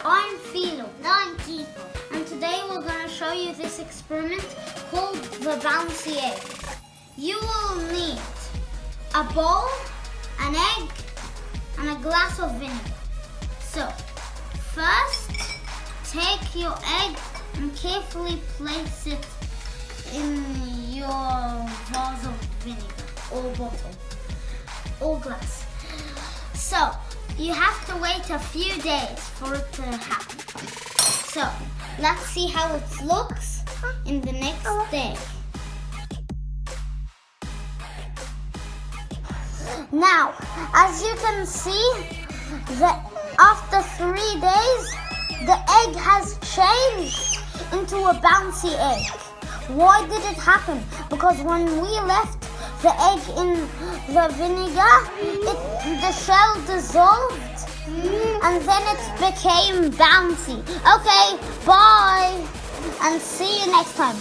I'm Philo. I'm Kiko. And today we're going to show you this experiment called the bouncy egg. You will need a bowl, an egg, and a glass of vinegar. So, first, take your egg and carefully place it in your vase of vinegar or bottle or glass. So, you have to wait a few days for it to happen. So, let's see how it looks in the next day. Now, as you can see, after 3 days, the egg has changed into a bouncy egg. Why did it happen? Because when we left the egg in the vinegar, the shell dissolved and then it became bouncy. Okay, bye and see you next time.